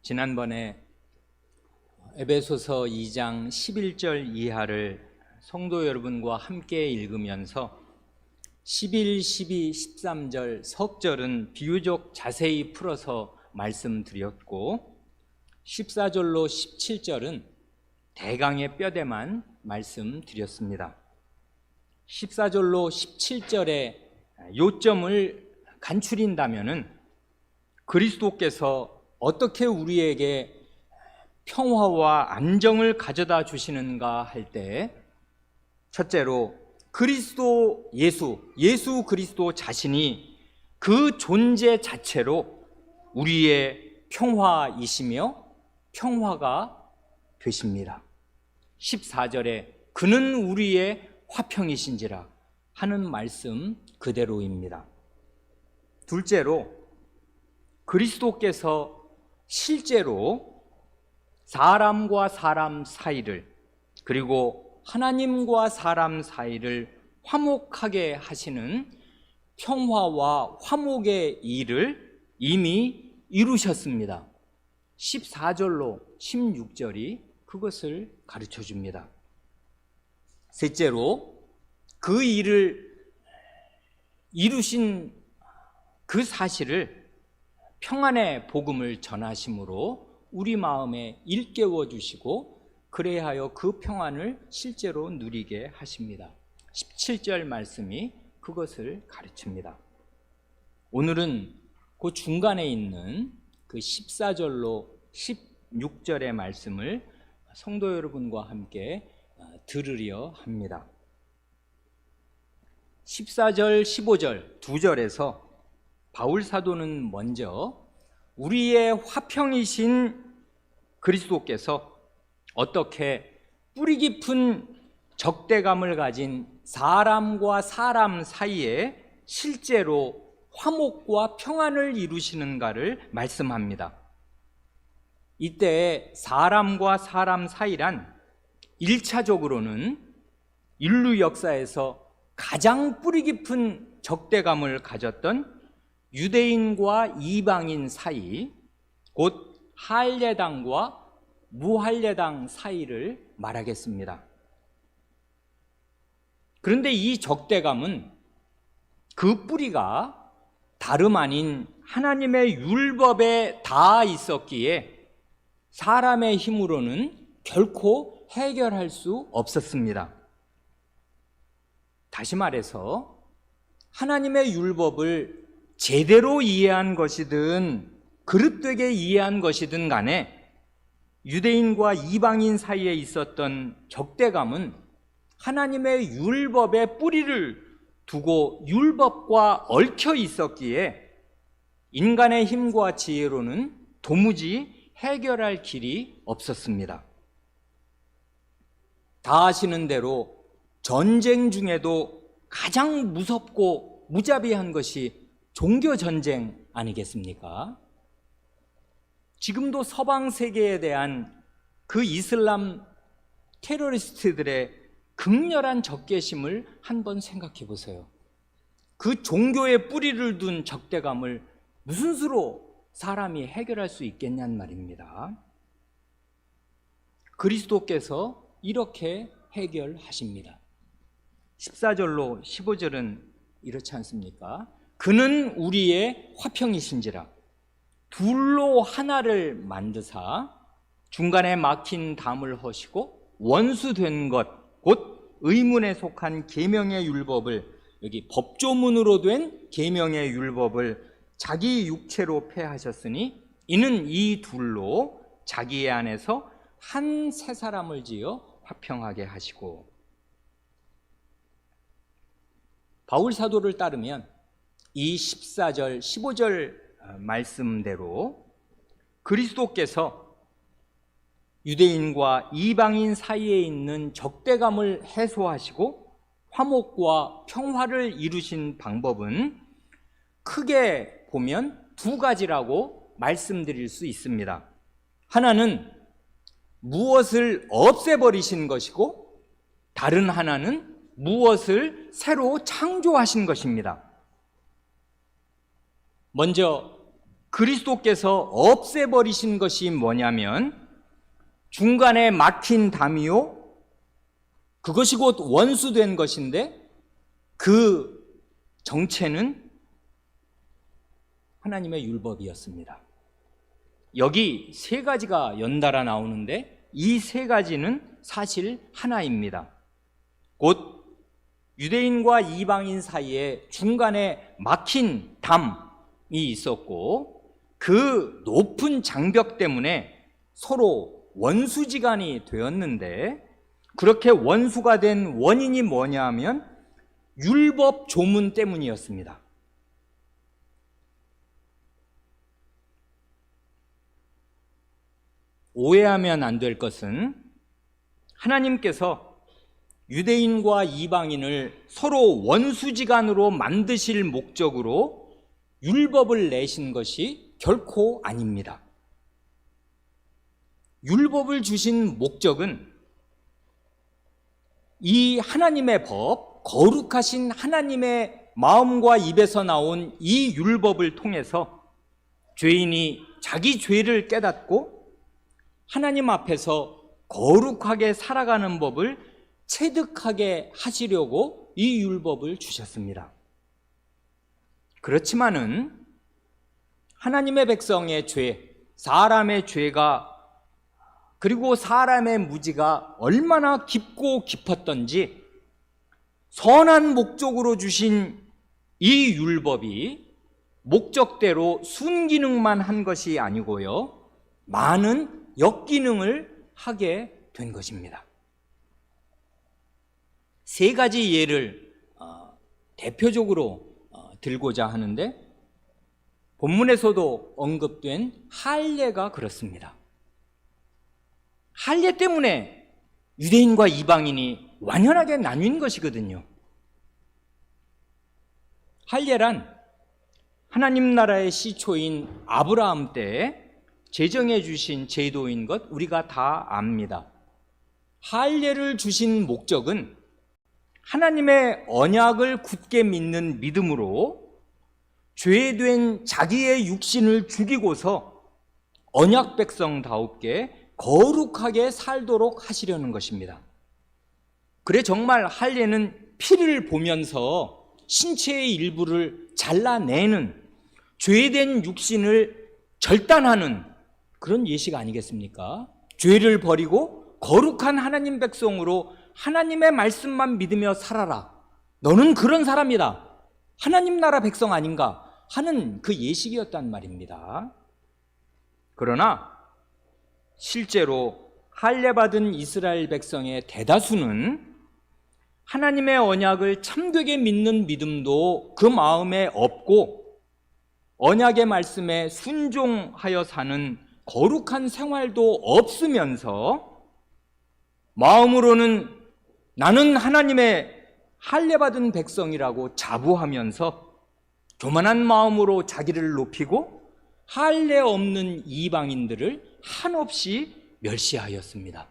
지난번에 에베소서 2장 11절 이하를 성도 여러분과 함께 읽으면서 11, 12, 13절 석절은 비교적 자세히 풀어서 말씀드렸고 14절로 17절은 대강의 뼈대만 말씀드렸습니다. 14절로 17절의 요점을 간추린다면은 그리스도께서 어떻게 우리에게 평화와 안정을 가져다 주시는가 할 때, 첫째로 그리스도 예수 그리스도 자신이 그 존재 자체로 우리의 평화이시며 평화가 되십니다. 14절에 그는 우리의 화평이신지라 하는 말씀 그대로입니다. 둘째로 그리스도께서 실제로 사람과 사람 사이를, 그리고 하나님과 사람 사이를 화목하게 하시는 평화와 화목의 일을 이미 이루셨습니다. 14절로 16절이 그것을 가르쳐 줍니다. 셋째로 그 일을 이루신 그 사실을 평안의 복음을 전하심으로 우리 마음에 일깨워 주시고 그래야 하여 그 평안을 실제로 누리게 하십니다. 17절 말씀이 그것을 가르칩니다. 오늘은 그 중간에 있는 그 14절로 16절의 말씀을 성도 여러분과 함께 들으려 합니다. 14절, 15절 두 절에서 바울 사도는 먼저 우리의 화평이신 그리스도께서 어떻게 뿌리 깊은 적대감을 가진 사람과 사람 사이에 실제로 화목과 평안을 이루시는가를 말씀합니다. 이때 사람과 사람 사이란 1차적으로는 인류 역사에서 가장 뿌리 깊은 적대감을 가졌던 유대인과 이방인 사이, 곧 할례당과 무할례당 사이를 말하겠습니다. 그런데 이 적대감은 그 뿌리가 다름 아닌 하나님의 율법에 닿아 있었기에 사람의 힘으로는 결코 해결할 수 없었습니다. 다시 말해서 하나님의 율법을 제대로 이해한 것이든 그릇되게 이해한 것이든 간에 유대인과 이방인 사이에 있었던 적대감은 하나님의 율법의 뿌리를 두고 율법과 얽혀 있었기에 인간의 힘과 지혜로는 도무지 해결할 길이 없었습니다. 다 아시는 대로 전쟁 중에도 가장 무섭고 무자비한 것이 종교전쟁 아니겠습니까? 지금도 서방 세계에 대한 그 이슬람 테러리스트들의 극렬한 적개심을 한번 생각해 보세요. 그 종교의 뿌리를 둔 적대감을 무슨 수로 사람이 해결할 수 있겠냐는 말입니다. 그리스도께서 이렇게 해결하십니다. 14절로 15절은 이렇지 않습니까? 그는 우리의 화평이신지라 둘로 하나를 만드사 중간에 막힌 담을 허시고 원수된 것 곧 의문에 속한 계명의 율법을, 여기 법조문으로 된 계명의 율법을 자기 육체로 폐하셨으니 이는 이 둘로 자기의 안에서 한 새 사람을 지어 화평하게 하시고. 바울 사도를 따르면 이 14절, 15절 말씀대로 그리스도께서 유대인과 이방인 사이에 있는 적대감을 해소하시고 화목과 평화를 이루신 방법은 크게 보면 두 가지라고 말씀드릴 수 있습니다. 하나는 무엇을 없애버리신 것이고 다른 하나는 무엇을 새로 창조하신 것입니다. 먼저 그리스도께서 없애버리신 것이 뭐냐면 중간에 막힌 담이요, 그것이 곧 원수된 것인데 그 정체는 하나님의 율법이었습니다. 여기 세 가지가 연달아 나오는데 이 세 가지는 사실 하나입니다. 곧 유대인과 이방인 사이에 중간에 막힌 담이 있었고 그 높은 장벽 때문에 서로 원수지간이 되었는데, 그렇게 원수가 된 원인이 뭐냐 하면 율법 조문 때문이었습니다. 오해하면 안 될 것은 하나님께서 유대인과 이방인을 서로 원수지간으로 만드실 목적으로 율법을 내신 것이 결코 아닙니다. 율법을 주신 목적은 이 하나님의 법, 거룩하신 하나님의 마음과 입에서 나온 이 율법을 통해서 죄인이 자기 죄를 깨닫고 하나님 앞에서 거룩하게 살아가는 법을 체득하게 하시려고 이 율법을 주셨습니다. 그렇지만은 하나님의 백성의 죄, 사람의 죄가, 그리고 사람의 무지가 얼마나 깊고 깊었던지 선한 목적으로 주신 이 율법이 목적대로 순기능만 한 것이 아니고요, 많은 역기능을 하게 된 것입니다. 세 가지 예를 대표적으로 들고자 하는데, 본문에서도 언급된 할례가 그렇습니다. 할례 때문에 유대인과 이방인이 완연하게 나뉜 것이거든요. 할례란 하나님 나라의 시초인 아브라함 때에 제정해 주신 제도인 것 우리가 다 압니다. 할례를 주신 목적은 하나님의 언약을 굳게 믿는 믿음으로 죄된 자기의 육신을 죽이고서 언약 백성다웁게 거룩하게 살도록 하시려는 것입니다. 그래 정말 할례는 피를 보면서 신체의 일부를 잘라내는, 죄된 육신을 절단하는 그런 예식 아니겠습니까? 죄를 버리고 거룩한 하나님 백성으로 하나님의 말씀만 믿으며 살아라, 너는 그런 사람이다, 하나님 나라 백성 아닌가 하는 그 예식이었단 말입니다. 그러나 실제로 할례 받은 이스라엘 백성의 대다수는 하나님의 언약을 참되게 믿는 믿음도 그 마음에 없고 언약의 말씀에 순종하여 사는 거룩한 생활도 없으면서 마음으로는 나는 하나님의 할례 받은 백성이라고 자부하면서 교만한 마음으로 자기를 높이고 할례 없는 이방인들을 한없이 멸시하였습니다.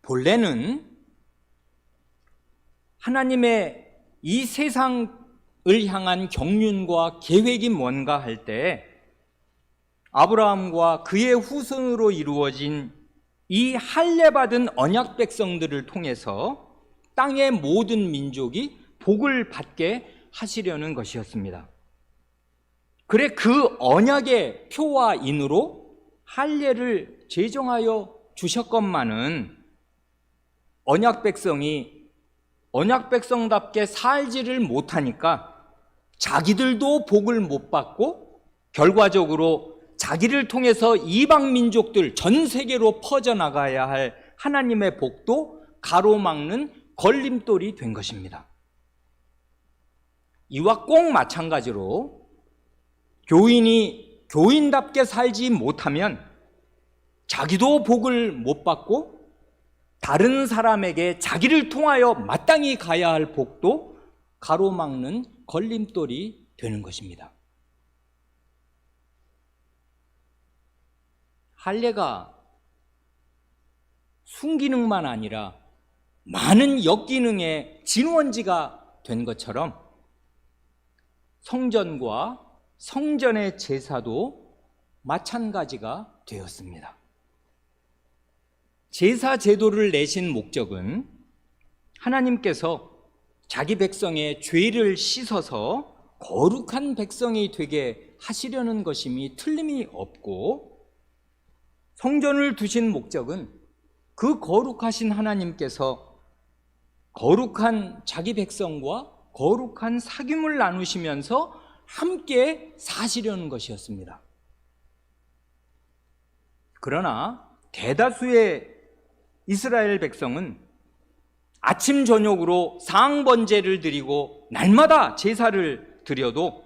본래는 하나님의 이 세상을 향한 경륜과 계획이 뭔가 할 때 아브라함과 그의 후손으로 이루어진 이 할례 받은 언약 백성들을 통해서 땅의 모든 민족이 복을 받게 하시려는 것이었습니다. 그래 그 언약의 표와 인으로 할례를 제정하여 주셨건만은 언약 백성이 언약 백성답게 살지를 못하니까 자기들도 복을 못 받고 결과적으로 자기를 통해서 이방 민족들 전 세계로 퍼져나가야 할 하나님의 복도 가로막는 걸림돌이 된 것입니다. 이와 꼭 마찬가지로 교인이 교인답게 살지 못하면 자기도 복을 못 받고 다른 사람에게 자기를 통하여 마땅히 가야 할 복도 가로막는 걸림돌이 되는 것입니다. 할례가 순기능만 아니라 많은 역기능의 진원지가 된 것처럼 성전과 성전의 제사도 마찬가지가 되었습니다. 제사 제도를 내신 목적은 하나님께서 자기 백성의 죄를 씻어서 거룩한 백성이 되게 하시려는 것임이 틀림이 없고, 성전을 두신 목적은 그 거룩하신 하나님께서 거룩한 자기 백성과 거룩한 사귐을 나누시면서 함께 사시려는 것이었습니다. 그러나 대다수의 이스라엘 백성은 아침 저녁으로 상번제를 드리고 날마다 제사를 드려도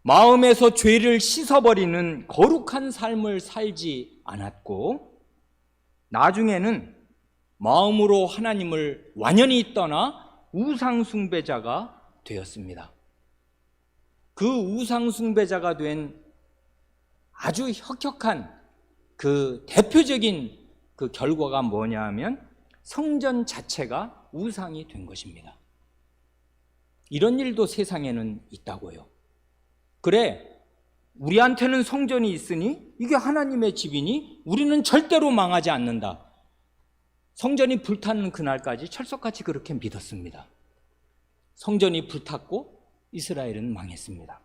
마음에서 죄를 씻어버리는 거룩한 삶을 살지 않았고, 나중에는 마음으로 하나님을 완연히 떠나 우상숭배자가 되었습니다. 그 우상숭배자가 된 아주 혁혁한 그 대표적인 그 결과가 뭐냐 하면 성전 자체가 우상이 된 것입니다. 이런 일도 세상에는 있다고요. 그래, 우리한테는 성전이 있으니 이게 하나님의 집이니 우리는 절대로 망하지 않는다. 성전이 불타는 그날까지 철석같이 그렇게 믿었습니다. 성전이 불탔고 이스라엘은 망했습니다.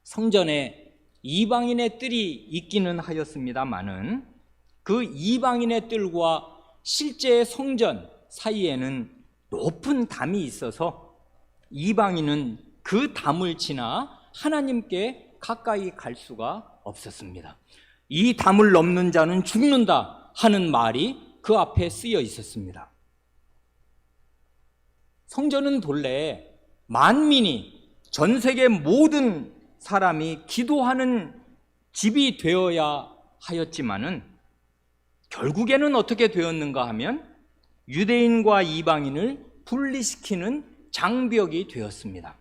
성전에 이방인의 뜰이 있기는 하였습니다마는 그 이방인의 뜰과 실제 성전 사이에는 높은 담이 있어서 이방인은 그 담을 지나 하나님께 가까이 갈 수가 없었습니다. 이 담을 넘는 자는 죽는다 하는 말이 그 앞에 쓰여 있었습니다. 성전은 본래 만민이, 전 세계 모든 사람이 기도하는 집이 되어야 하였지만은 결국에는 어떻게 되었는가 하면 유대인과 이방인을 분리시키는 장벽이 되었습니다.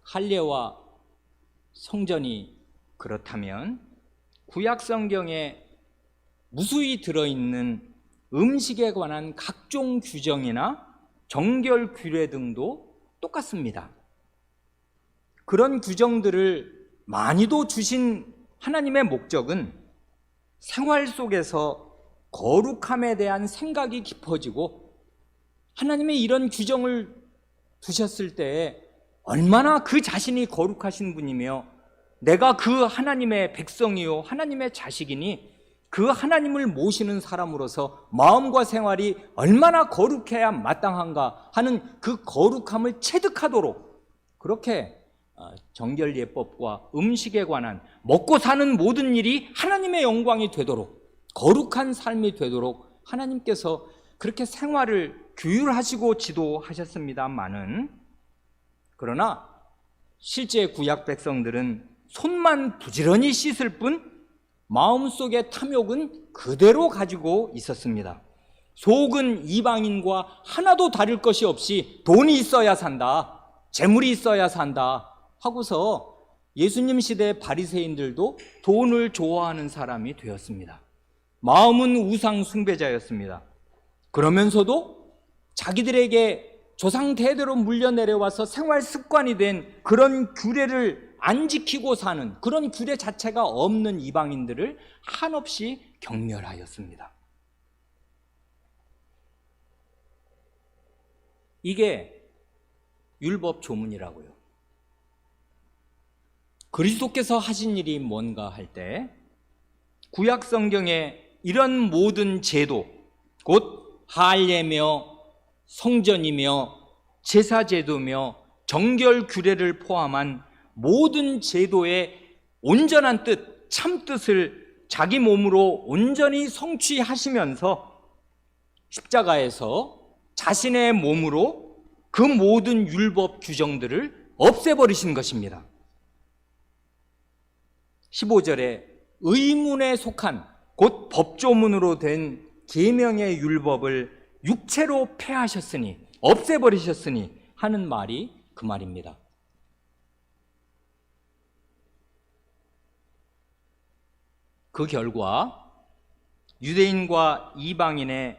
할례와 성전이 그렇다면 구약 성경에 무수히 들어있는 음식에 관한 각종 규정이나 정결 규례 등도 똑같습니다. 그런 규정들을 많이도 주신 하나님의 목적은 생활 속에서 거룩함에 대한 생각이 깊어지고, 하나님의 이런 규정을 두셨을 때에 얼마나 그 자신이 거룩하신 분이며 내가 그 하나님의 백성이요 하나님의 자식이니 그 하나님을 모시는 사람으로서 마음과 생활이 얼마나 거룩해야 마땅한가 하는 그 거룩함을 체득하도록, 그렇게 정결예법과 음식에 관한 먹고 사는 모든 일이 하나님의 영광이 되도록, 거룩한 삶이 되도록 하나님께서 그렇게 생활을 규율하시고 지도하셨습니다마는, 그러나 실제 구약 백성들은 손만 부지런히 씻을 뿐 마음속의 탐욕은 그대로 가지고 있었습니다. 속은 이방인과 하나도 다를 것이 없이 돈이 있어야 산다, 재물이 있어야 산다 하고서 예수님 시대 바리새인들도 돈을 좋아하는 사람이 되었습니다. 마음은 우상 숭배자였습니다. 그러면서도 자기들에게 조상 대대로 물려내려와서 생활 습관이 된 그런 규례를 안 지키고 사는, 그런 규례 자체가 없는 이방인들을 한없이 경멸하였습니다. 이게 율법 조문이라고요. 그리스도께서 하신 일이 뭔가 할 때 구약 성경에 이런 모든 제도, 곧 할례며 성전이며 제사제도며 정결 규례를 포함한 모든 제도의 온전한 뜻, 참 뜻을 자기 몸으로 온전히 성취하시면서 십자가에서 자신의 몸으로 그 모든 율법 규정들을 없애버리신 것입니다. 15절에 의문에 속한, 곧 법조문으로 된 계명의 율법을 육체로 폐하셨으니, 없애버리셨으니 하는 말이 그 말입니다. 그 결과 유대인과 이방인의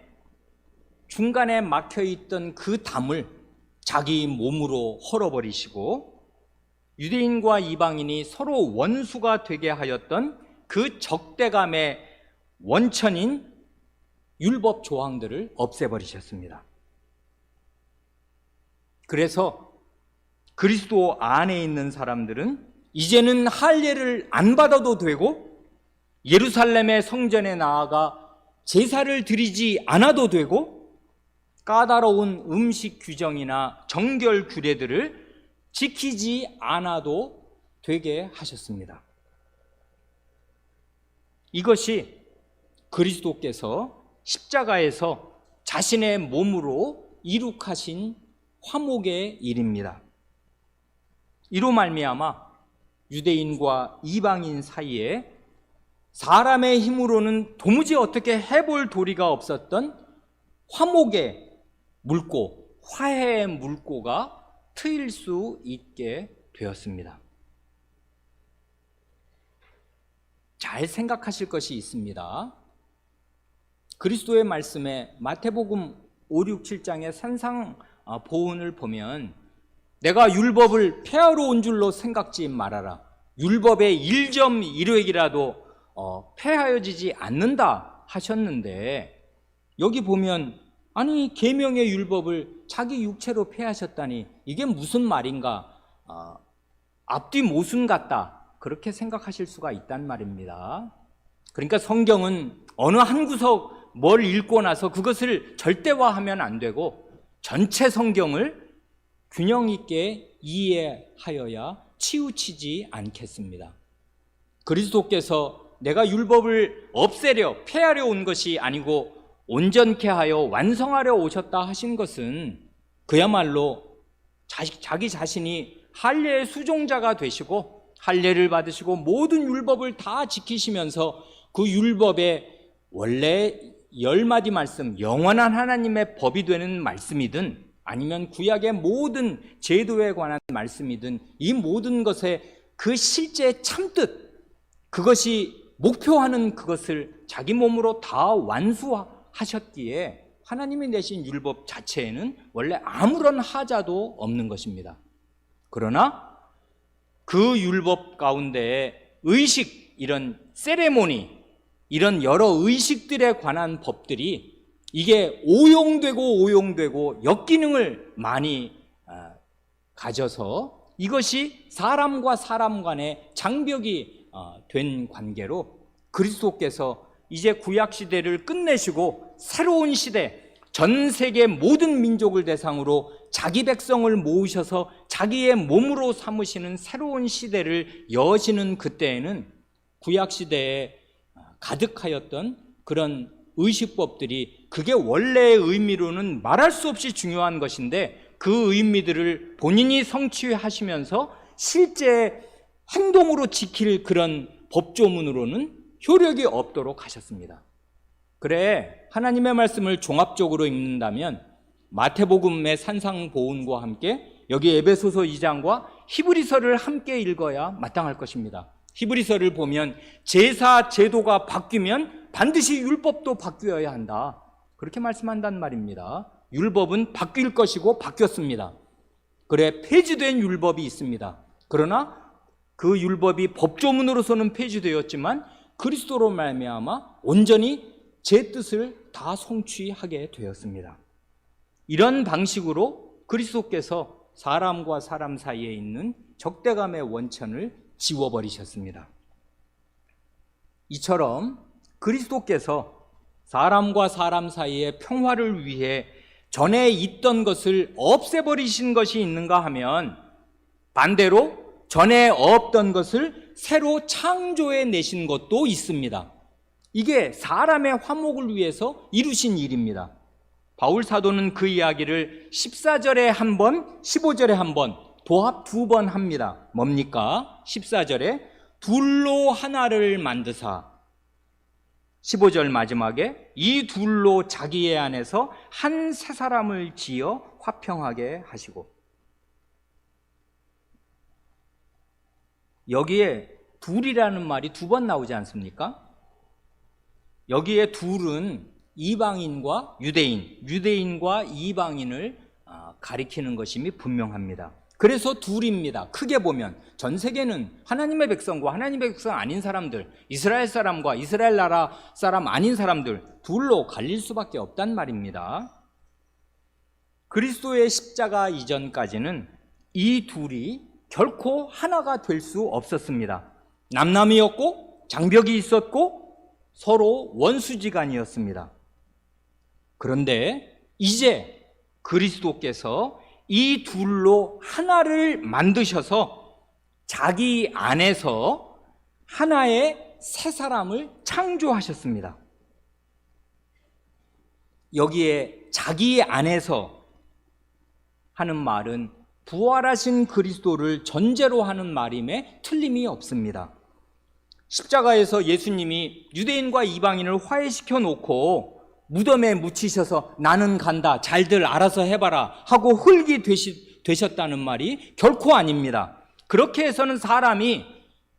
중간에 막혀있던 그 담을 자기 몸으로 헐어버리시고 유대인과 이방인이 서로 원수가 되게 하였던 그 적대감의 원천인 율법 조항들을 없애버리셨습니다. 그래서 그리스도 안에 있는 사람들은 이제는 할례를 안 받아도 되고 예루살렘의 성전에 나아가 제사를 드리지 않아도 되고 까다로운 음식 규정이나 정결 규례들을 지키지 않아도 되게 하셨습니다. 이것이 그리스도께서 십자가에서 자신의 몸으로 이룩하신 화목의 일입니다. 이로 말미암아 유대인과 이방인 사이에 사람의 힘으로는 도무지 어떻게 해볼 도리가 없었던 화목의 물고, 화해의 물고가 트일 수 있게 되었습니다. 잘 생각하실 것이 있습니다. 그리스도의 말씀에 마태복음 5, 6, 7장의 산상 보훈을 보면 내가 율법을 폐하러 온 줄로 생각지 말아라. 율법의 1.1획이라도 폐하여지지 않는다 하셨는데 여기 보면 아니 계명의 율법을 자기 육체로 폐하셨다니 이게 무슨 말인가? 앞뒤 모순 같다 그렇게 생각하실 수가 있단 말입니다. 그러니까 성경은 어느 한 구석 뭘 읽고 나서 그것을 절대화하면 안 되고 전체 성경을 균형 있게 이해하여야 치우치지 않겠습니다. 그리스도께서 내가 율법을 없애려 폐하려 온 것이 아니고 온전케 하여 완성하려 오셨다 하신 것은 그야말로 자기 자신이 할례의 수종자가 되시고 할례를 받으시고 모든 율법을 다 지키시면서 그 율법의 원래 10마디 말씀, 영원한 하나님의 법이 되는 말씀이든 아니면 구약의 모든 제도에 관한 말씀이든 이 모든 것의 그 실제 참뜻, 그것이 목표하는 그것을 자기 몸으로 다 완수하셨기에 하나님이 내신 율법 자체에는 원래 아무런 하자도 없는 것입니다. 그러나 그 율법 가운데에 의식, 이런 세레모니, 이런 여러 의식들에 관한 법들이 이게 오용되고 역기능을 많이 가져서 이것이 사람과 사람 간의 장벽이 된 관계로 그리스도께서 이제 구약시대를 끝내시고 새로운 시대, 전 세계 모든 민족을 대상으로 자기 백성을 모으셔서 자기의 몸으로 삼으시는 새로운 시대를 여시는 그때에는 구약시대에 가득하였던 그런 의식법들이 그게 원래의 의미로는 말할 수 없이 중요한 것인데 그 의미들을 본인이 성취하시면서 실제 행동으로 지킬 그런 법조문으로는 효력이 없도록 하셨습니다. 그래 하나님의 말씀을 종합적으로 읽는다면 마태복음의 산상보훈과 함께 여기 에베소서 2장과 히브리서를 함께 읽어야 마땅할 것입니다. 히브리서를 보면 제사 제도가 바뀌면 반드시 율법도 바뀌어야 한다 그렇게 말씀한단 말입니다. 율법은 바뀔 것이고 바뀌었습니다. 그래 폐지된 율법이 있습니다. 그러나 그 율법이 법조문으로서는 폐지되었지만 그리스도로 말미암아 온전히 제 뜻을 다 성취하게 되었습니다. 이런 방식으로 그리스도께서 사람과 사람 사이에 있는 적대감의 원천을 지워버리셨습니다. 이처럼 그리스도께서 사람과 사람 사이의 평화를 위해 전에 있던 것을 없애버리신 것이 있는가 하면 반대로 전에 없던 것을 새로 창조해 내신 것도 있습니다. 이게 사람의 화목을 위해서 이루신 일입니다. 바울 사도는 그 이야기를 14절에 한 번, 15절에 한 번, 도합 2번 합니다. 뭡니까? 14절에 둘로 하나를 만드사 15절 마지막에 이 둘로 자기의 안에서 한 새 사람을 지어 화평하게 하시고 여기에 둘이라는 말이 2번 나오지 않습니까? 여기에 둘은 이방인과 유대인, 유대인과 이방인을 가리키는 것임이 분명합니다. 그래서 둘입니다. 크게 보면 전 세계는 하나님의 백성과 하나님의 백성 아닌 사람들, 이스라엘 사람과 이스라엘 나라 사람 아닌 사람들 둘로 갈릴 수밖에 없단 말입니다. 그리스도의 십자가 이전까지는 이 둘이 결코 하나가 될 수 없었습니다. 남남이었고 장벽이 있었고 서로 원수지간이었습니다. 그런데 이제 그리스도께서 이 둘로 하나를 만드셔서 자기 안에서 하나의 새 사람을 창조하셨습니다. 여기에 자기 안에서 하는 말은 부활하신 그리스도를 전제로 하는 말임에 틀림이 없습니다. 십자가에서 예수님이 유대인과 이방인을 화해시켜 놓고 무덤에 묻히셔서 나는 간다, 잘들 알아서 해봐라 하고 흙이 되셨다는 말이 결코 아닙니다. 그렇게 해서는 사람이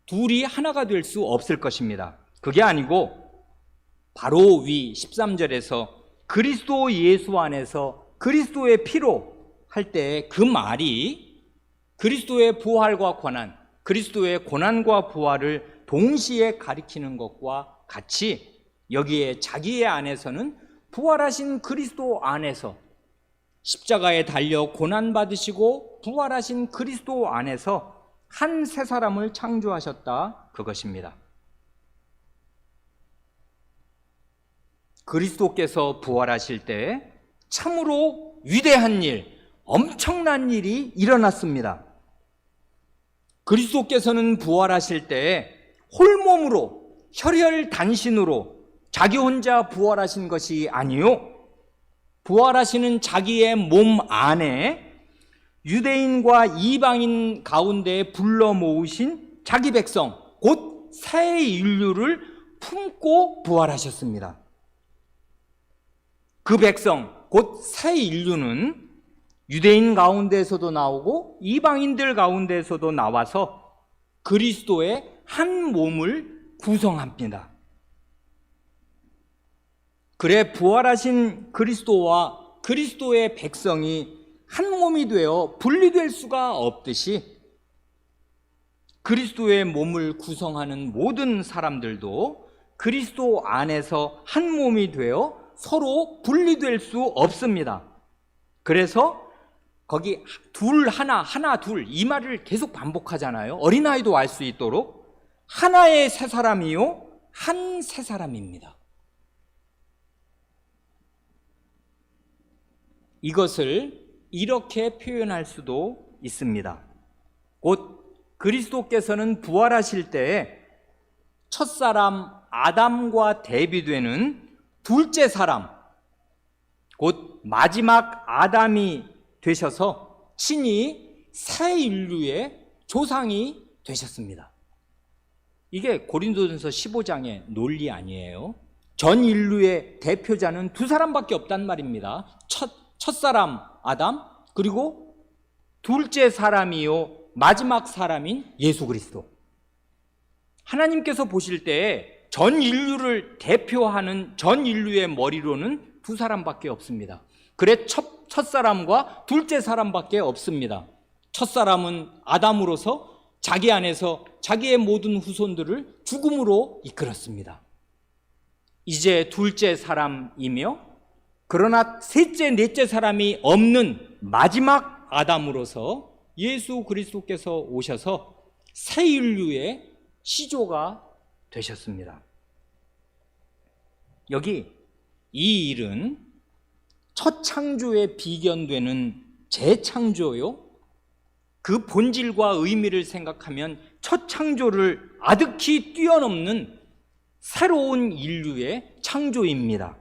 둘이 하나가 될 수 없을 것입니다. 그게 아니고 바로 위 13절에서 그리스도 예수 안에서 그리스도의 피로 할 때 그 말이 그리스도의 부활과 고난, 그리스도의 고난과 부활을 동시에 가리키는 것과 같이 여기에 자기의 안에서는 부활하신 그리스도 안에서 십자가에 달려 고난받으시고 부활하신 그리스도 안에서 한 새 사람을 창조하셨다, 그것입니다. 그리스도께서 부활하실 때 참으로 위대한 일, 엄청난 일이 일어났습니다. 그리스도께서는 부활하실 때 홀몸으로 혈혈단신으로 자기 혼자 부활하신 것이 아니요, 부활하시는 자기의 몸 안에 유대인과 이방인 가운데 불러 모으신 자기 백성, 곧 새 인류를 품고 부활하셨습니다. 그 백성, 곧 새 인류는 유대인 가운데에서도 나오고 이방인들 가운데에서도 나와서 그리스도의 한 몸을 구성합니다. 그래 부활하신 그리스도와 그리스도의 백성이 한 몸이 되어 분리될 수가 없듯이 그리스도의 몸을 구성하는 모든 사람들도 그리스도 안에서 한 몸이 되어 서로 분리될 수 없습니다. 그래서 거기 둘 하나, 하나 둘 이 말을 계속 반복하잖아요. 어린아이도 알 수 있도록 하나의 새 사람이요 한 새 사람입니다. 이것을 이렇게 표현할 수도 있습니다. 곧 그리스도께서는 부활하실 때 첫사람 아담과 대비되는 둘째 사람, 곧 마지막 아담이 되셔서 친히 새 인류의 조상이 되셨습니다. 이게 고린도전서 15장의 논리 아니에요. 전 인류의 대표자는 두 사람밖에 없단 말입니다. 첫사람 아담, 그리고 둘째 사람이요 마지막 사람인 예수 그리스도. 하나님께서 보실 때 전 인류를 대표하는 전 인류의 머리로는 두 사람밖에 없습니다. 그래 첫사람과 둘째 사람밖에 없습니다. 첫사람은 아담으로서 자기 안에서 자기의 모든 후손들을 죽음으로 이끌었습니다. 이제 둘째 사람이며 그러나 셋째, 넷째 사람이 없는 마지막 아담으로서 예수 그리스도께서 오셔서 새 인류의 시조가 되셨습니다. 여기 이 일은 첫 창조에 비견되는 재창조요, 그 본질과 의미를 생각하면 첫 창조를 아득히 뛰어넘는 새로운 인류의 창조입니다.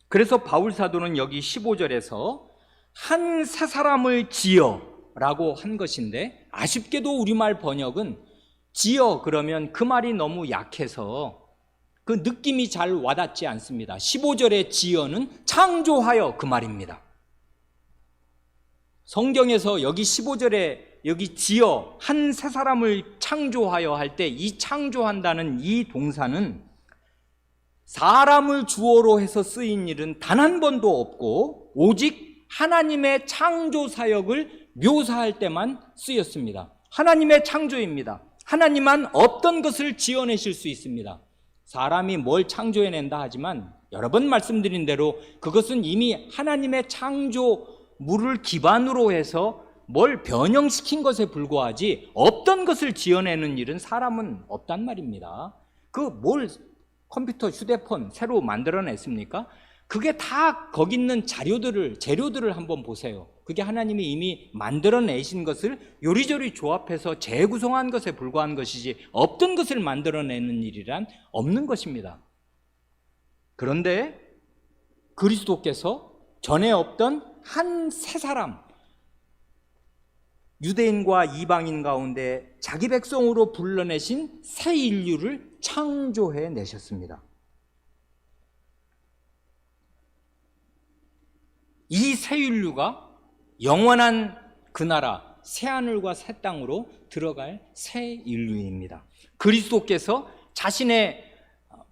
그래서 바울 사도는 여기 15절에서 한 새 사람을 지어 라고 한 것인데, 아쉽게도 우리말 번역은 지어 그러면 그 말이 너무 약해서 그 느낌이 잘 와닿지 않습니다. 15절의 지어는 창조하여 그 말입니다. 성경에서 여기 15절에 여기 지어 한 새 사람을 창조하여 할 때 이 창조한다는 이 동사는 사람을 주어로 해서 쓰인 일은 단 한 번도 없고 오직 하나님의 창조 사역을 묘사할 때만 쓰였습니다. 하나님의 창조입니다. 하나님만 어떤 것을 지어내실 수 있습니다. 사람이 뭘 창조해낸다 하지만 여러 번 말씀드린 대로 그것은 이미 하나님의 창조물을 기반으로 해서 뭘 변형시킨 것에 불과하지 없던 것을 지어내는 일은 사람은 없단 말입니다. 뭘 컴퓨터, 휴대폰 새로 만들어냈습니까? 그게 다 거기 있는 재료들을 한번 보세요. 그게 하나님이 이미 만들어내신 것을 요리조리 조합해서 재구성한 것에 불과한 것이지 없던 것을 만들어내는 일이란 없는 것입니다. 그런데 그리스도께서 전에 없던 한 새 사람, 유대인과 이방인 가운데 자기 백성으로 불러내신 새 인류를 창조해 내셨습니다. 이 새 인류가 영원한 그 나라 새하늘과 새 땅으로 들어갈 새 인류입니다. 그리스도께서 자신의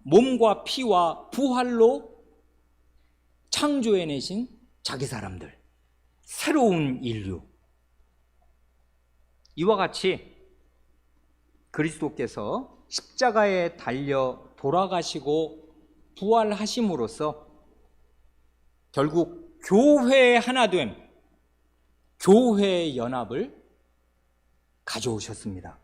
몸과 피와 부활로 창조해내신 자기 사람들, 새로운 인류. 이와 같이 그리스도께서 십자가에 달려 돌아가시고 부활하심으로써 결국 교회의 하나됨, 교회의 연합을 가져오셨습니다.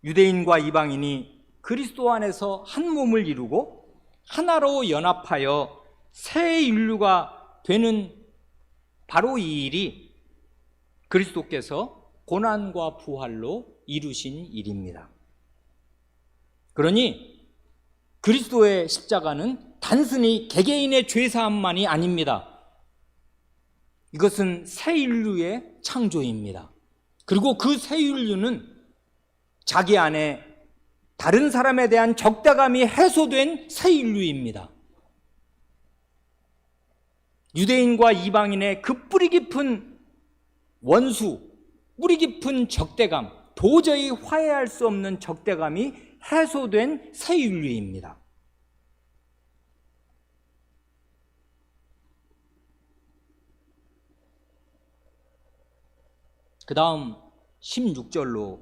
유대인과 이방인이 그리스도 안에서 한 몸을 이루고 하나로 연합하여 새 인류가 되는 바로 이 일이 그리스도께서 고난과 부활로 이루신 일입니다. 그러니 그리스도의 십자가는 단순히 개개인의 죄사함만이 아닙니다. 이것은 새 인류의 창조입니다. 그리고 그 새 인류는 자기 안에 다른 사람에 대한 적대감이 해소된 새 인류입니다. 유대인과 이방인의 그 뿌리 깊은 원수, 뿌리 깊은 적대감, 도저히 화해할 수 없는 적대감이 해소된 새 인류입니다. 그 다음 16절로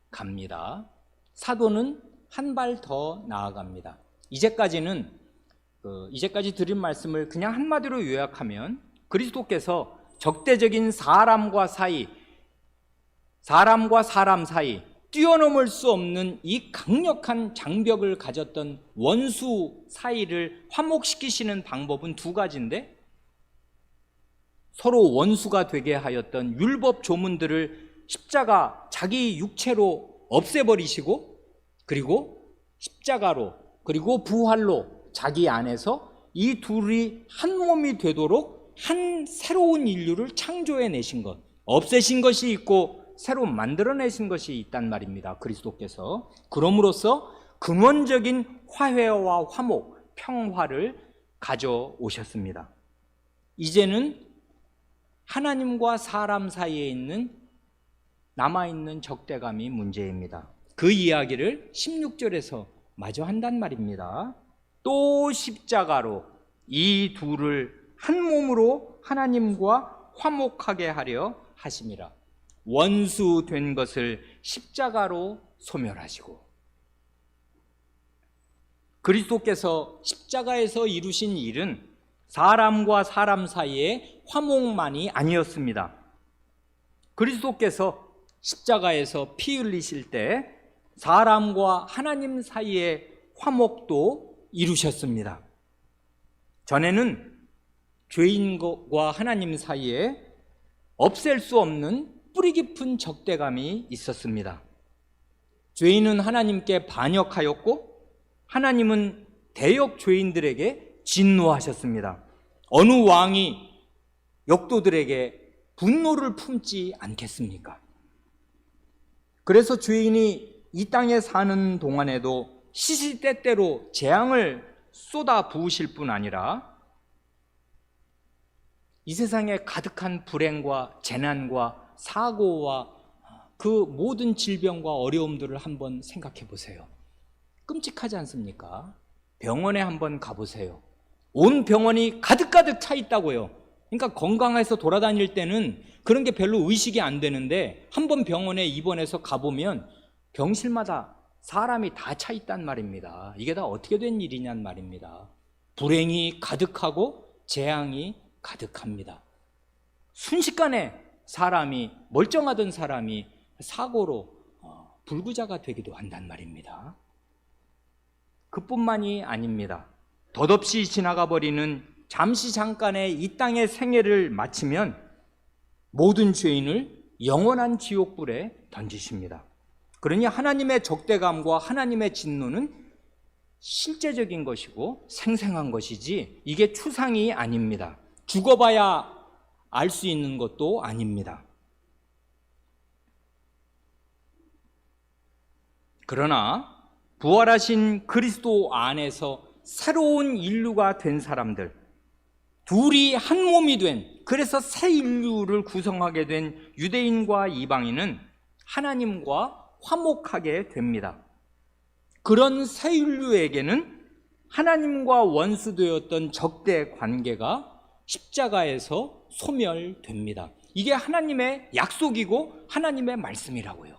갑니다. 사도는 한 발 더 나아갑니다. 이제까지 드린 말씀을 그냥 한마디로 요약하면 그리스도께서 적대적인 사람과 사람 사이 뛰어넘을 수 없는 이 강력한 장벽을 가졌던 원수 사이를 화목시키시는 방법은 두 가지인데, 서로 원수가 되게 하였던 율법 조문들을 십자가 자기 육체로 없애버리시고, 그리고 십자가로, 그리고 부활로 자기 안에서 이 둘이 한 몸이 되도록 한 새로운 인류를 창조해 내신 것, 없애신 것이 있고 새로 만들어내신 것이 있단 말입니다. 그리스도께서 그럼으로써 근원적인 화해와 화목, 평화를 가져오셨습니다. 이제는 하나님과 사람 사이에 남아있는 적대감이 문제입니다. 그 이야기를 16절에서 마저 한단 말입니다. 또 십자가로 이 둘을 한 몸으로 하나님과 화목하게 하려 하심이라. 원수 된 것을 십자가로 소멸하시고, 그리스도께서 십자가에서 이루신 일은 사람과 사람 사이의 화목만이 아니었습니다. 그리스도께서 십자가에서 피 흘리실 때 사람과 하나님 사이의 화목도 이루셨습니다. 전에는 죄인과 하나님 사이에 없앨 수 없는 뿌리 깊은 적대감이 있었습니다. 죄인은 하나님께 반역하였고 하나님은 대역 죄인들에게 진노하셨습니다. 어느 왕이 역도들에게 분노를 품지 않겠습니까? 그래서 죄인이 이 땅에 사는 동안에도 시시때때로 재앙을 쏟아 부으실 뿐 아니라 이 세상에 가득한 불행과 재난과 사고와 그 모든 질병과 어려움들을 한번 생각해 보세요. 끔찍하지 않습니까? 병원에 한번 가보세요. 온 병원이 가득가득 차 있다고요. 그러니까 건강해서 돌아다닐 때는 그런 게 별로 의식이 안 되는데 한번 병원에 입원해서 가보면 병실마다 사람이 다 차 있단 말입니다. 이게 다 어떻게 된 일이냔 말입니다. 불행이 가득하고 재앙이 가득합니다. 순식간에 사람이, 멀쩡하던 사람이 사고로 불구자가 되기도 한단 말입니다. 그뿐만이 아닙니다. 덧없이 지나가 버리는 잠시 잠깐의 이 땅의 생애를 마치면 모든 죄인을 영원한 지옥불에 던지십니다. 그러니 하나님의 적대감과 하나님의 진노는 실제적인 것이고 생생한 것이지 이게 추상이 아닙니다. 죽어봐야 알 수 있는 것도 아닙니다. 그러나 부활하신 그리스도 안에서 새로운 인류가 된 사람들, 둘이 한 몸이 된, 그래서 새 인류를 구성하게 된 유대인과 이방인은 하나님과 화목하게 됩니다. 그런 새 인류에게는 하나님과 원수되었던 적대 관계가 십자가에서 소멸됩니다. 이게 하나님의 약속이고 하나님의 말씀이라고요.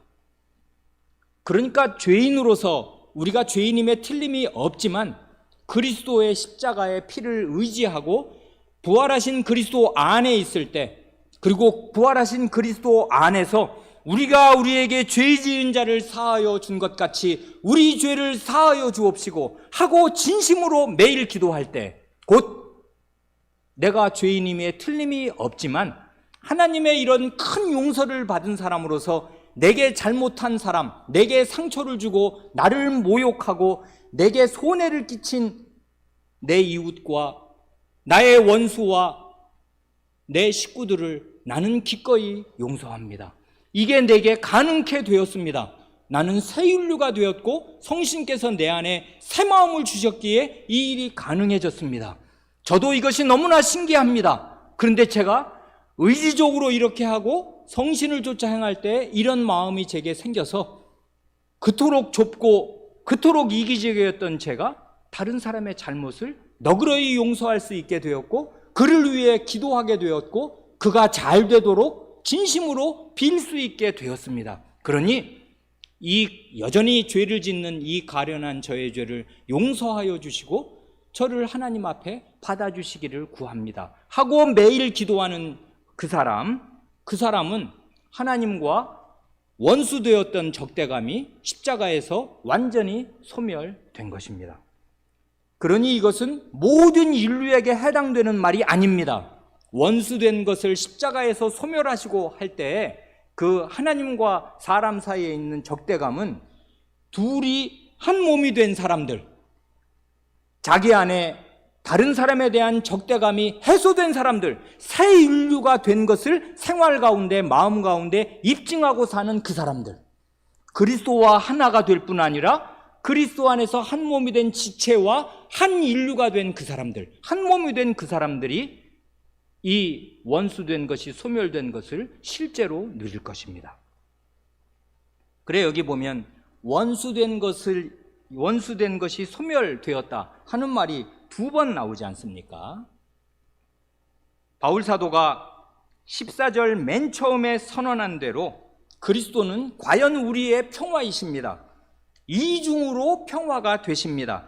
그러니까 죄인으로서 우리가 죄인임에 틀림이 없지만 그리스도의 십자가의 피를 의지하고 부활하신 그리스도 안에 있을 때, 그리고 부활하신 그리스도 안에서 우리가 우리에게 죄 지은 자를 사하여 준 것 같이 우리 죄를 사하여 주옵시고 하고 진심으로 매일 기도할 때, 곧 내가 죄인임에 틀림이 없지만 하나님의 이런 큰 용서를 받은 사람으로서 내게 잘못한 사람, 내게 상처를 주고 나를 모욕하고 내게 손해를 끼친 내 이웃과 나의 원수와 내 식구들을 나는 기꺼이 용서합니다. 이게 내게 가능케 되었습니다. 나는 새 인류가 되었고 성신께서 내 안에 새 마음을 주셨기에 이 일이 가능해졌습니다. 저도 이것이 너무나 신기합니다. 그런데 제가 의지적으로 이렇게 하고 성신을 쫓아 행할 때 이런 마음이 제게 생겨서 그토록 좁고 그토록 이기적이었던 제가 다른 사람의 잘못을 너그러이 용서할 수 있게 되었고 그를 위해 기도하게 되었고 그가 잘 되도록 진심으로 빌 수 있게 되었습니다. 그러니 이 여전히 죄를 짓는 이 가련한 저의 죄를 용서하여 주시고 저를 하나님 앞에 받아주시기를 구합니다 하고 매일 기도하는 그 사람은 하나님과 원수되었던 적대감이 십자가에서 완전히 소멸된 것입니다. 그러니 이것은 모든 인류에게 해당되는 말이 아닙니다. 원수된 것을 십자가에서 소멸하시고 할 때 그 하나님과 사람 사이에 있는 적대감은 둘이 한 몸이 된 사람들, 자기 안에 다른 사람에 대한 적대감이 해소된 사람들, 새 인류가 된 것을 생활 가운데, 마음 가운데 입증하고 사는 그 사람들, 그리스도와 하나가 될 뿐 아니라 그리스도 안에서 한 몸이 된 지체와 한 인류가 된 그 사람들, 한 몸이 된 그 사람들이 이 원수된 것이 소멸된 것을 실제로 누릴 것입니다. 그래 여기 보면 원수된 것이 소멸되었다 하는 말이 2번 나오지 않습니까? 바울 사도가 14절 맨 처음에 선언한 대로 그리스도는 과연 우리의 평화이십니다. 이중으로 평화가 되십니다.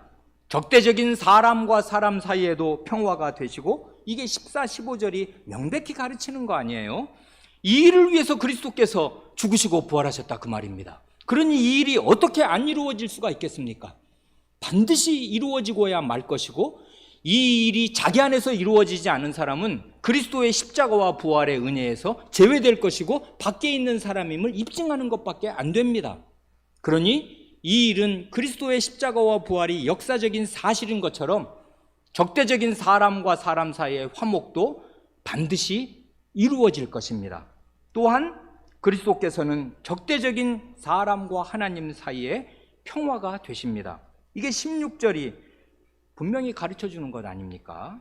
적대적인 사람과 사람 사이에도 평화가 되시고 이게 14, 15절이 명백히 가르치는 거 아니에요? 이 일을 위해서 그리스도께서 죽으시고 부활하셨다 그 말입니다. 그러니 이 일이 어떻게 안 이루어질 수가 있겠습니까? 반드시 이루어지고야 말 것이고 이 일이 자기 안에서 이루어지지 않은 사람은 그리스도의 십자가와 부활의 은혜에서 제외될 것이고 밖에 있는 사람임을 입증하는 것밖에 안 됩니다. 그러니 이 일은 그리스도의 십자가와 부활이 역사적인 사실인 것처럼 적대적인 사람과 사람 사이의 화목도 반드시 이루어질 것입니다. 또한 그리스도께서는 적대적인 사람과 하나님 사이에 평화가 되십니다. 이게 16절이 분명히 가르쳐주는 것 아닙니까?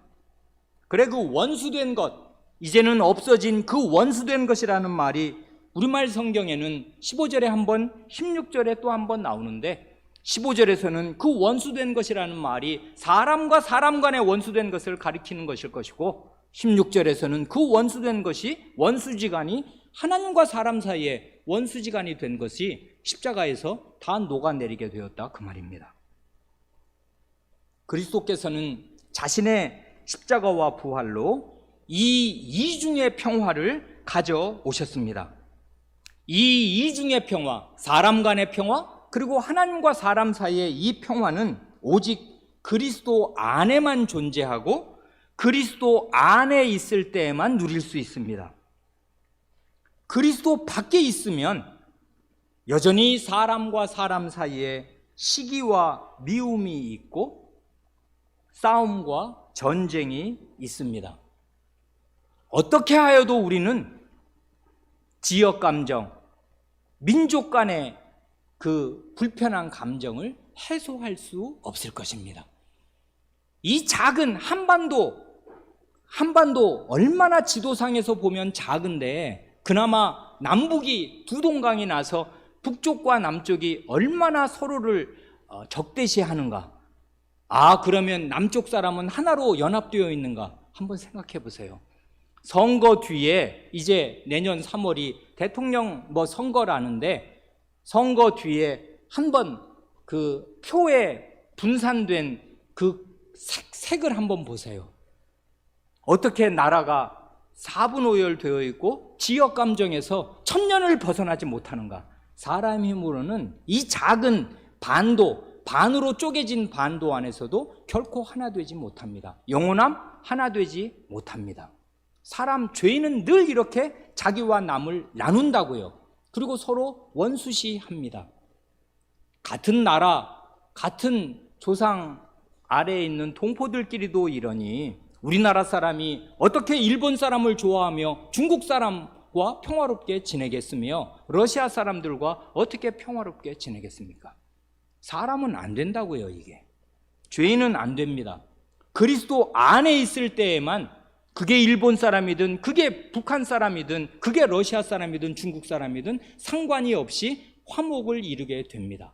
그래 그 원수된 것, 이제는 없어진 그 원수된 것이라는 말이 우리말 성경에는 15절에 한 번, 16절에 또 한 번 나오는데 15절에서는 그 원수된 것이라는 말이 사람과 사람 간의 원수된 것을 가리키는 것일 것이고, 16절에서는 그 원수된 것이, 원수지간이 하나님과 사람 사이에 원수지간이 된 것이 십자가에서 다 녹아내리게 되었다, 그 말입니다. 그리스도께서는 자신의 십자가와 부활로 이 이중의 평화를 가져오셨습니다. 이 이중의 평화, 사람 간의 평화, 그리고 하나님과 사람 사이의 이 평화는 오직 그리스도 안에만 존재하고 그리스도 안에 있을 때에만 누릴 수 있습니다. 그리스도 밖에 있으면 여전히 사람과 사람 사이에 시기와 미움이 있고 싸움과 전쟁이 있습니다. 어떻게 하여도 우리는 지역 감정, 민족 간의 그 불편한 감정을 해소할 수 없을 것입니다. 이 작은 한반도 얼마나 지도상에서 보면 작은데, 그나마 남북이 두 동강이 나서 북쪽과 남쪽이 얼마나 서로를 적대시하는가. 그러면 남쪽 사람은 하나로 연합되어 있는가? 한번 생각해 보세요. 선거 뒤에, 이제 내년 3월이 대통령 선거라는데, 선거 뒤에 한번 그 표에 분산된 그 색을 한번 보세요. 어떻게 나라가 4분 오열되어 있고 지역 감정에서 천년을 벗어나지 못하는가? 사람의 힘으로는 이 작은 반으로 쪼개진 반도 안에서도 결코 하나 되지 못합니다. 영원함 하나 되지 못합니다. 죄인은 늘 이렇게 자기와 남을 나눈다고요. 그리고 서로 원수시합니다. 같은 나라, 같은 조상 아래에 있는 동포들끼리도 이러니 우리나라 사람이 어떻게 일본 사람을 좋아하며 중국 사람과 평화롭게 지내겠으며 러시아 사람들과 어떻게 평화롭게 지내겠습니까? 사람은 안 된다고요. 이게 죄인은 안 됩니다. 그리스도 안에 있을 때에만, 그게 일본 사람이든 그게 북한 사람이든 그게 러시아 사람이든 중국 사람이든 상관이 없이 화목을 이루게 됩니다.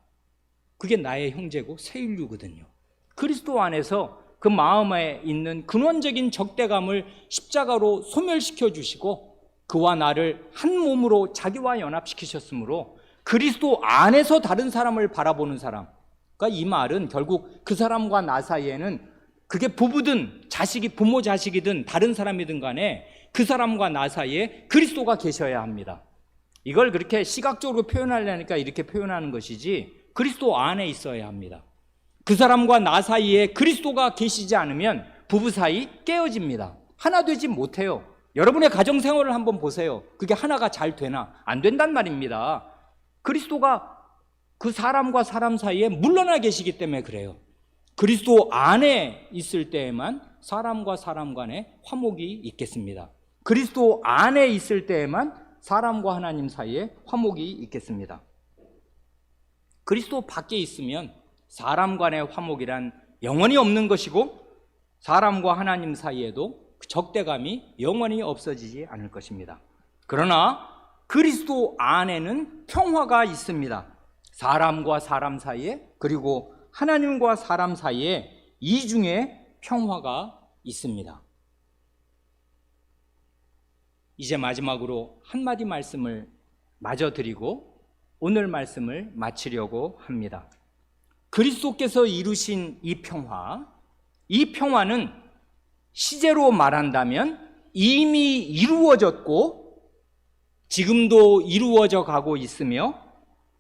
그게 나의 형제고 새 인류거든요. 그리스도 안에서 그 마음에 있는 근원적인 적대감을 십자가로 소멸시켜 주시고 그와 나를 한 몸으로 자기와 연합시키셨으므로 그리스도 안에서 다른 사람을 바라보는 사람, 그러니까 이 말은 결국 그 사람과 나 사이에는, 그게 부부든 부모 자식이든 다른 사람이든 간에 그 사람과 나 사이에 그리스도가 계셔야 합니다. 이걸 그렇게 시각적으로 표현하려니까 이렇게 표현하는 것이지, 그리스도 안에 있어야 합니다. 그 사람과 나 사이에 그리스도가 계시지 않으면 부부 사이 깨어집니다. 하나 되지 못해요. 여러분의 가정생활을 한번 보세요. 그게 하나가 잘 되나? 안 된단 말입니다. 그리스도가 그 사람과 사람 사이에 물러나 계시기 때문에 그래요. 그리스도 안에 있을 때에만 사람과 사람 간에 화목이 있겠습니다. 그리스도 안에 있을 때에만 사람과 하나님 사이에 화목이 있겠습니다. 그리스도 밖에 있으면 사람 간의 화목이란 영원히 없는 것이고 사람과 하나님 사이에도 적대감이 영원히 없어지지 않을 것입니다. 그러나 그리스도 안에는 평화가 있습니다. 사람과 사람 사이에, 그리고 하나님과 사람 사이에 이중의 평화가 있습니다. 이제 마지막으로 한마디 말씀을 마저 드리고 오늘 말씀을 마치려고 합니다. 그리스도께서 이루신 이 평화는 시제로 말한다면 이미 이루어졌고 지금도 이루어져 가고 있으며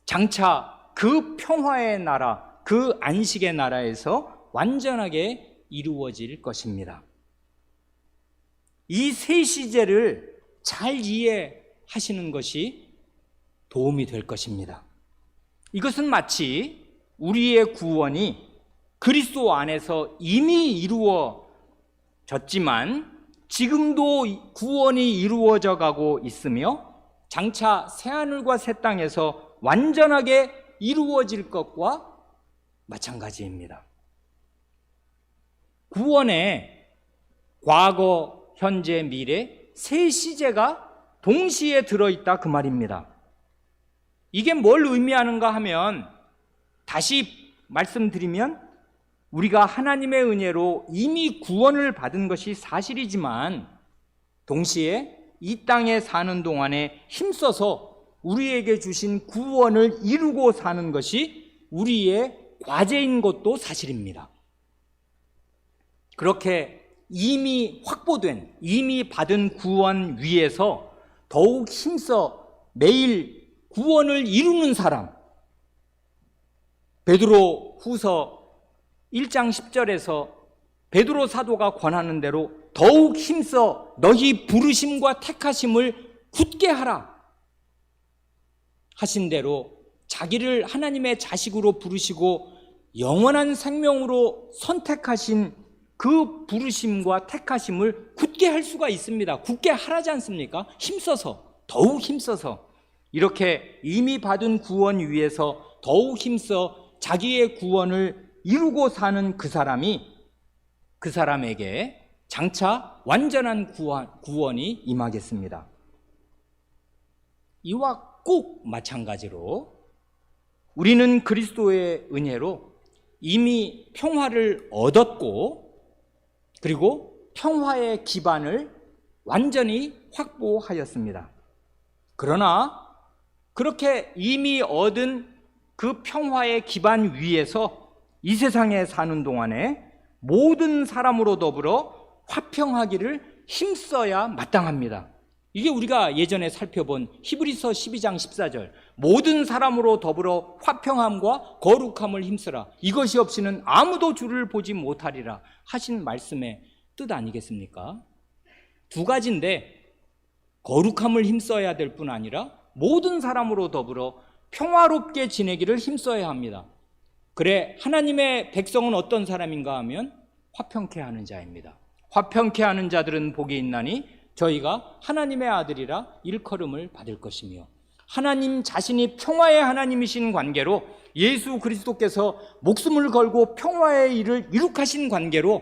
장차 그 평화의 나라, 그 안식의 나라에서 완전하게 이루어질 것입니다. 이 세 시제를 잘 이해하시는 것이 도움이 될 것입니다. 이것은 마치 우리의 구원이 그리스도 안에서 이미 이루어졌지만 지금도 구원이 이루어져 가고 있으며 장차 새하늘과 새 땅에서 완전하게 이루어질 것과 마찬가지입니다. 구원에 과거, 현재, 미래 세 시제가 동시에 들어있다 그 말입니다. 이게 뭘 의미하는가 하면 다시 말씀드리면 우리가 하나님의 은혜로 이미 구원을 받은 것이 사실이지만 동시에 이 땅에 사는 동안에 힘써서 우리에게 주신 구원을 이루고 사는 것이 우리의 과제인 것도 사실입니다. 그렇게 이미 확보된, 이미 받은 구원 위에서 더욱 힘써 매일 구원을 이루는 사람, 베드로 후서 1장 10절에서 베드로 사도가 권하는 대로 더욱 힘써 너희 부르심과 택하심을 굳게 하라 하신 대로 자기를 하나님의 자식으로 부르시고 영원한 생명으로 선택하신 그 부르심과 택하심을 굳게 할 수가 있습니다. 굳게 하라지 않습니까? 힘써서, 더욱 힘써서 이렇게 이미 받은 구원 위에서 더욱 힘써 자기의 구원을 이루고 사는 그 사람에게 장차 완전한 구원이 임하겠습니다. 이와 꼭 마찬가지로 우리는 그리스도의 은혜로 이미 평화를 얻었고 그리고 평화의 기반을 완전히 확보하였습니다. 그러나 그렇게 이미 얻은 그 평화의 기반 위에서 이 세상에 사는 동안에 모든 사람으로 더불어 화평하기를 힘써야 마땅합니다. 이게 우리가 예전에 살펴본 히브리서 12장 14절 모든 사람으로 더불어 화평함과 거룩함을 힘쓰라 이것이 없이는 아무도 주를 보지 못하리라 하신 말씀의 뜻 아니겠습니까? 두 가지인데 거룩함을 힘써야 될 뿐 아니라 모든 사람으로 더불어 평화롭게 지내기를 힘써야 합니다. 그래 하나님의 백성은 어떤 사람인가 하면 화평케 하는 자입니다. 화평케 하는 자들은 복이 있나니 저희가 하나님의 아들이라 일컬음을 받을 것이며 하나님 자신이 평화의 하나님이신 관계로 예수 그리스도께서 목숨을 걸고 평화의 일을 이룩하신 관계로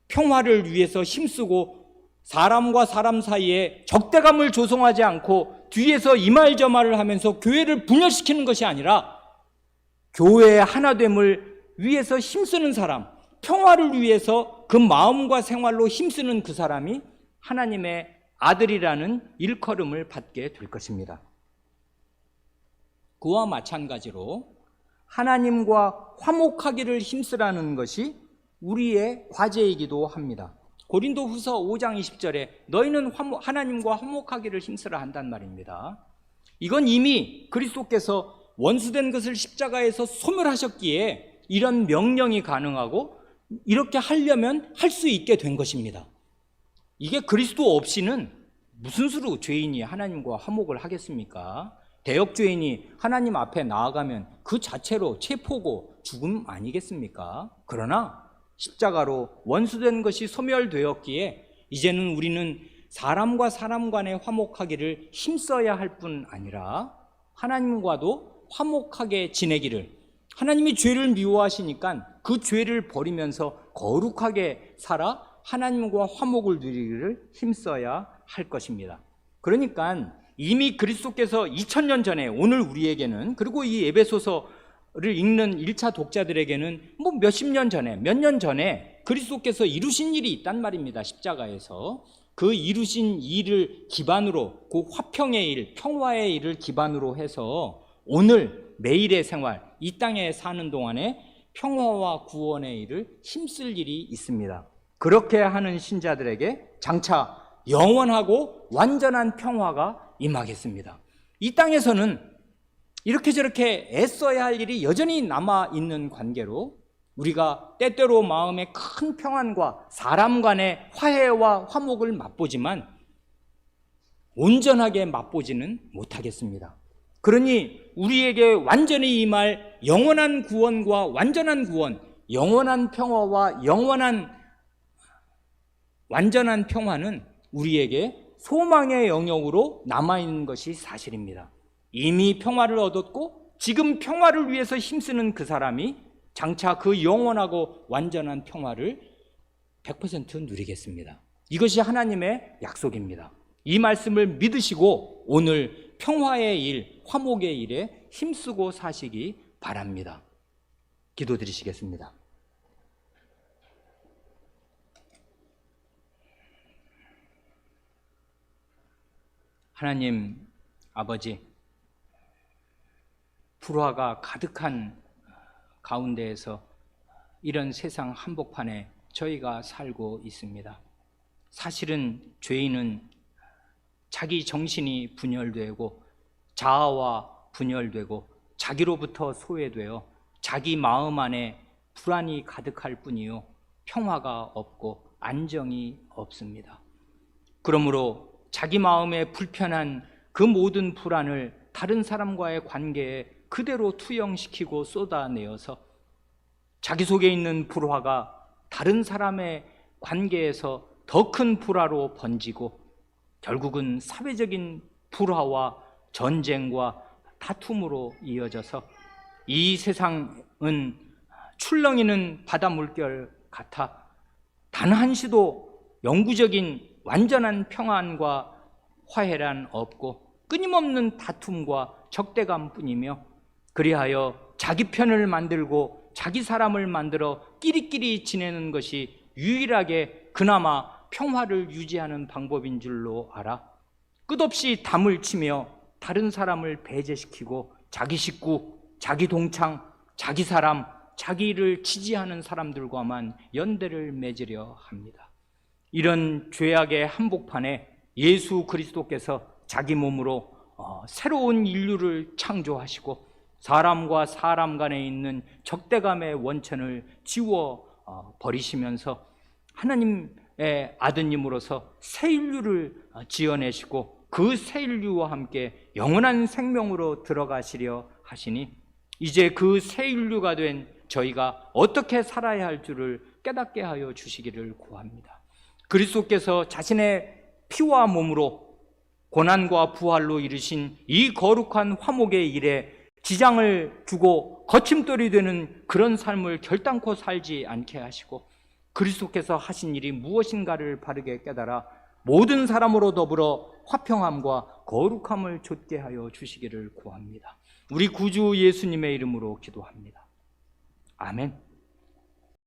평화를 위해서 힘쓰고 사람과 사람 사이에 적대감을 조성하지 않고 뒤에서 이 말 저 말을 하면서 교회를 분열시키는 것이 아니라 교회의 하나됨을 위해서 힘쓰는 사람, 평화를 위해서 그 마음과 생활로 힘쓰는 그 사람이 하나님의 아들이라는 일컬음을 받게 될 것입니다. 그와 마찬가지로 하나님과 화목하기를 힘쓰라는 것이 우리의 과제이기도 합니다. 고린도후서 5장 20절에 너희는 하나님과 화목하기를 힘쓰라 한단 말입니다. 이건 이미 그리스도께서 원수된 것을 십자가에서 소멸하셨기에 이런 명령이 가능하고 이렇게 하려면 할 수 있게 된 것입니다. 이게 그리스도 없이는 무슨 수로 죄인이 하나님과 화목을 하겠습니까? 대역죄인이 하나님 앞에 나아가면 그 자체로 체포고 죽음 아니겠습니까? 그러나 십자가로 원수된 것이 소멸되었기에 이제는 우리는 사람과 사람 간에 화목하기를 힘써야 할 뿐 아니라 하나님과도 화목하게 지내기를, 하나님이 죄를 미워하시니까 그 죄를 버리면서 거룩하게 살아 하나님과 화목을 누리기를 힘써야 할 것입니다. 그러니까 이미 그리스도께서 2000년 전에 오늘 우리에게는, 그리고 이 에베소서를 읽는 1차 독자들에게는 몇십 년 전에, 몇 년 전에 그리스도께서 이루신 일이 있단 말입니다. 십자가에서 그 이루신 일을 기반으로, 그 화평의 일, 평화의 일을 기반으로 해서 오늘 매일의 생활, 이 땅에 사는 동안에 평화와 구원의 일을 힘쓸 일이 있습니다. 그렇게 하는 신자들에게 장차 영원하고 완전한 평화가 임하겠습니다. 이 땅에서는 이렇게 저렇게 애써야 할 일이 여전히 남아있는 관계로 우리가 때때로 마음의 큰 평안과 사람 간의 화해와 화목을 맛보지만 온전하게 맛보지는 못하겠습니다. 그러니 우리에게 완전히 임할 영원한 구원과 완전한 구원, 영원한 평화와 완전한 평화는 우리에게 소망의 영역으로 남아있는 것이 사실입니다. 이미 평화를 얻었고 지금 평화를 위해서 힘쓰는 그 사람이 장차 그 영원하고 완전한 평화를 100% 누리겠습니다. 이것이 하나님의 약속입니다. 이 말씀을 믿으시고 오늘 평화의 일, 화목의 일에 힘쓰고 사시기 바랍니다. 기도드리시겠습니다. 하나님 아버지, 불화가 가득한 가운데에서 이런 세상 한복판에 저희가 살고 있습니다. 사실은 죄인은 자기 정신이 분열되고 자아와 분열되고 자기로부터 소외되어 자기 마음 안에 불안이 가득할 뿐이요 평화가 없고 안정이 없습니다. 그러므로 자기 마음에 불편한 그 모든 불안을 다른 사람과의 관계에 그대로 투영시키고 쏟아내어서 자기 속에 있는 불화가 다른 사람의 관계에서 더 큰 불화로 번지고 결국은 사회적인 불화와 전쟁과 다툼으로 이어져서 이 세상은 출렁이는 바다 물결 같아 단 한시도 영구적인 완전한 평안과 화해란 없고 끊임없는 다툼과 적대감뿐이며, 그리하여 자기 편을 만들고 자기 사람을 만들어 끼리끼리 지내는 것이 유일하게 그나마 평화를 유지하는 방법인 줄로 알아 끝없이 담을 치며 다른 사람을 배제시키고 자기 식구, 자기 동창, 자기 사람, 자기를 지지하는 사람들과만 연대를 맺으려 합니다. 이런 죄악의 한복판에 예수 그리스도께서 자기 몸으로 새로운 인류를 창조하시고 사람과 사람 간에 있는 적대감의 원천을 지워 버리시면서 하나님의 아드님으로서 새 인류를 지어내시고 그 새 인류와 함께 영원한 생명으로 들어가시려 하시니 이제 그 새 인류가 된 저희가 어떻게 살아야 할 줄을 깨닫게 하여 주시기를 구합니다. 그리스도께서 자신의 피와 몸으로 고난과 부활로 이루신 이 거룩한 화목의 일에 지장을 주고 거침돌이 되는 그런 삶을 결단코 살지 않게 하시고 그리스도께서 하신 일이 무엇인가를 바르게 깨달아 모든 사람으로 더불어 화평함과 거룩함을 좇게 하여 주시기를 구합니다. 우리 구주 예수님의 이름으로 기도합니다. 아멘.